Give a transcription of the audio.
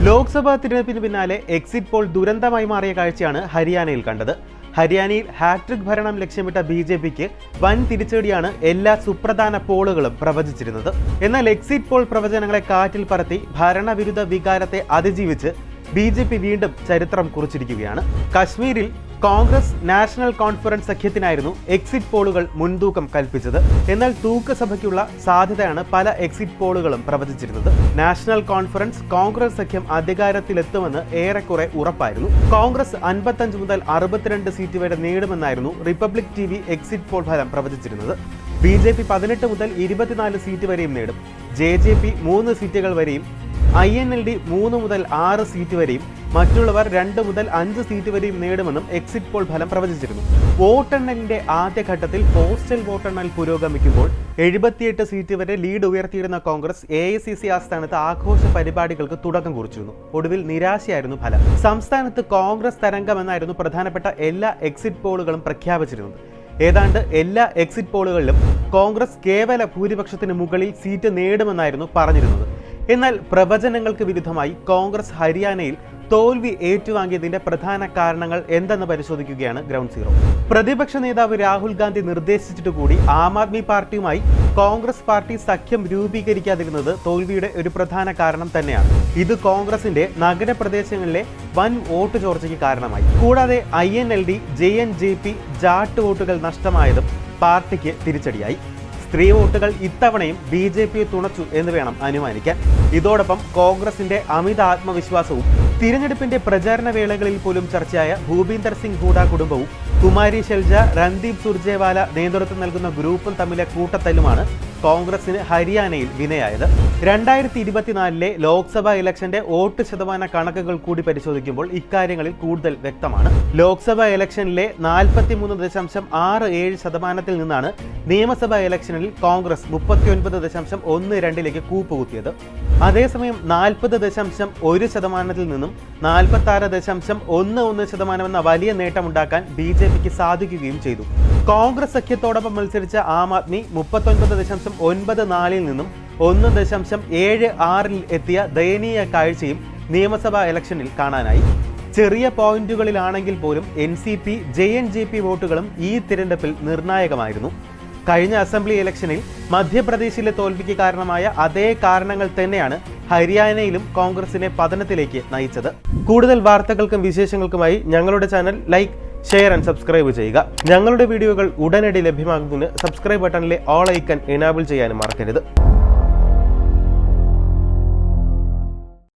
ലോക്സഭാ തിരഞ്ഞെടുപ്പിന് പിന്നാലെ exit poll ദുരന്തമായി മാറിയ കാഴ്ചയാണ് ഹരിയാനയിൽ കണ്ടത്. ഹരിയാനയിൽ ഹാട്രിക് ഭരണം ലക്ഷ്യമിട്ട ബിജെപിക്ക് വൻ തിരിച്ചടിയാണ് എല്ലാ സുപ്രധാന പോളുകളും പ്രവചിച്ചിരുന്നത്. എന്നാൽ എക്സിറ്റ് പോൾ പ്രവചനങ്ങളെ കാറ്റിൽ പറത്തി ഭരണവിരുദ്ധ വികാരത്തെ അതിജീവിച്ച് ബിജെപി വീണ്ടും ചരിത്രം കുറിച്ചിരിക്കുകയാണ്. കശ്മീരിൽ കോൺഗ്രസ് നാഷണൽ കോൺഫറൻസ് സഖ്യത്തിനായിരുന്നു എക്സിറ്റ് പോളുകൾ മുൻതൂക്കം കൽപ്പിച്ചത്. എന്നാൽ തൂക്കസഭയ്ക്കുള്ള സാധ്യതയാണ് പല എക്സിറ്റ് പോളുകളും പ്രവചിച്ചിരുന്നത്. നാഷണൽ കോൺഫറൻസ് കോൺഗ്രസ് സഖ്യം അധികാരത്തിലെത്തുമെന്ന് ഏറെക്കുറെ ഉറപ്പായിരുന്നു. കോൺഗ്രസ് 55 മുതൽ 62 സീറ്റ് വരെ നേടുമെന്നായിരുന്നു റിപ്പബ്ലിക് ടിവി എക്സിറ്റ് പോൾ ഫലം പ്രവചിച്ചിരുന്നത്. ബിജെപി 18 മുതൽ 24 സീറ്റ് വരെയും നേടും. ജെജെപി 3 സീറ്റുകൾ വരെയും, INLD 3 മുതൽ 6 സീറ്റ് വരെയും, മറ്റുള്ളവർ 2 മുതൽ 5 സീറ്റ് വരെയും നേടുമെന്നും എക്സിറ്റ് പോൾ ഫലം പ്രവചിച്ചിരുന്നു. വോട്ടെണ്ണലിന്റെ ആദ്യഘട്ടത്തിൽ പോസ്റ്റൽ വോട്ടെണ്ണൽ പുരോഗമിക്കുമ്പോൾ 78 സീറ്റ് വരെ ലീഡ് ഉയർത്തിയിരുന്ന കോൺഗ്രസ് AICC ആസ്ഥാനത്ത് ആഘോഷ പരിപാടികൾക്ക് തുടക്കം കുറിച്ചിരുന്നു. ഒടുവിൽ നിരാശയായിരുന്നു ഫലം. സംസ്ഥാനത്ത് കോൺഗ്രസ് തരംഗമെന്നായിരുന്നു പ്രധാനപ്പെട്ട എല്ലാ എക്സിറ്റ് പോളുകളും പ്രഖ്യാപിച്ചിരുന്നത്. ഏതാണ്ട് എല്ലാ എക്സിറ്റ് പോളുകളിലും കോൺഗ്രസ് കേവല ഭൂരിപക്ഷത്തിന് മുകളിൽ സീറ്റ് നേടുമെന്നായിരുന്നു പറഞ്ഞിരുന്നത്. എന്നാൽ പ്രവചനങ്ങൾക്ക് വിരുദ്ധമായി കോൺഗ്രസ് ഹരിയാനയിൽ തോൽവി ഏറ്റുവാങ്ങിയതിന്റെ പ്രധാന കാരണങ്ങൾ എന്തെന്ന് പരിശോധിക്കുകയാണ് ഗ്രൗണ്ട് സീറോ. പ്രതിപക്ഷ നേതാവ് രാഹുൽ ഗാന്ധി നിർദ്ദേശിച്ചിട്ട് കൂടി ആം ആദ്മി പാർട്ടിയുമായി കോൺഗ്രസ് പാർട്ടി സഖ്യം രൂപീകരിക്കാതിരുന്നത് തോൽവിയുടെ ഒരു പ്രധാന കാരണം തന്നെയാണ്. ഇത് കോൺഗ്രസിന്റെ നഗരപ്രദേശങ്ങളിലെ വൻ വോട്ട് ചോർച്ചയ്ക്ക് കാരണമായി. കൂടാതെ INLD, JNJP, ജാട്ട് വോട്ടുകൾ നഷ്ടമായതും പാർട്ടിക്ക് തിരിച്ചടിയായി. സ്ത്രീ വോട്ടുകൾ ഇത്തവണയും ബിജെപിയെ തുണച്ചു എന്ന് വേണം അനുമാനിക്കാൻ. ഇതോടൊപ്പം കോൺഗ്രസിന്റെ അമിത ആത്മവിശ്വാസവും തിരഞ്ഞെടുപ്പിന്റെ പ്രചാരണ വേളകളിൽ പോലും ചർച്ചയായ ഭൂപീന്ദർ സിംഗ് ഹൂഡ കുടുംബവും കുമാരി ഷെൽജ, രൺദീപ് സുർജേവാല നേതൃത്വം നൽകുന്ന ഗ്രൂപ്പും തമ്മിലെ കൂട്ടത്തല്ലുമാണ് കോൺഗ്രസിന് ഹരിയാനയിൽ വിനയായത്. 2024 ലോക്സഭാ ഇലക്ഷന്റെ വോട്ട് ശതമാന കണക്കുകൾ കൂടി പരിശോധിക്കുമ്പോൾ ഇക്കാര്യങ്ങളിൽ കൂടുതൽ വ്യക്തമാണ്. ലോക്സഭാ ഇലക്ഷനിലെ 43.67% നിന്നാണ് നിയമസഭാ ഇലക്ഷനിൽ കോൺഗ്രസ് 39.12 കൂപ്പുകുത്തിയത്. അതേസമയം 40.1% നിന്നും 46.11% എന്ന വലിയ നേട്ടമുണ്ടാക്കാൻ ബിജെപിക്ക് സാധിക്കുകയും ചെയ്തു. കോൺഗ്രസ് സഖ്യത്തോടൊപ്പം മത്സരിച്ച ആം ആദ്മി 39.94 നിന്നും 1.76 എത്തിയ ദയനീയ കാഴ്ചയും നിയമസഭാ ഇലക്ഷനിൽ കാണാനായി. ചെറിയ പോയിന്റുകളിലാണെങ്കിൽ പോലും NCP, JNJP വോട്ടുകളും ഈ തിരഞ്ഞെടുപ്പിൽ നിർണായകമായിരുന്നു. കഴിഞ്ഞ അസംബ്ലി ഇലക്ഷനിൽ മധ്യപ്രദേശിലെ തോൽവിക്ക് കാരണമായ അതേ കാരണങ്ങൾ തന്നെയാണ് ഹരിയാനയിലും കോൺഗ്രസിനെ പതനത്തിലേക്ക് നയിച്ചത്. കൂടുതൽ വാർത്തകൾക്കും വിശേഷങ്ങൾക്കുമായി ഞങ്ങളുടെ channel like, share and subscribe ചെയ്യുക. ഞങ്ങളുടെ വീഡിയോകൾ ഉടനടി ലഭ്യമാകുന്നതിന് സബ്സ്ക്രൈബ് ബട്ടണിലെ ഓൾ ഐക്കൺ എനാബിൾ ചെയ്യാനും മറക്കരുത്.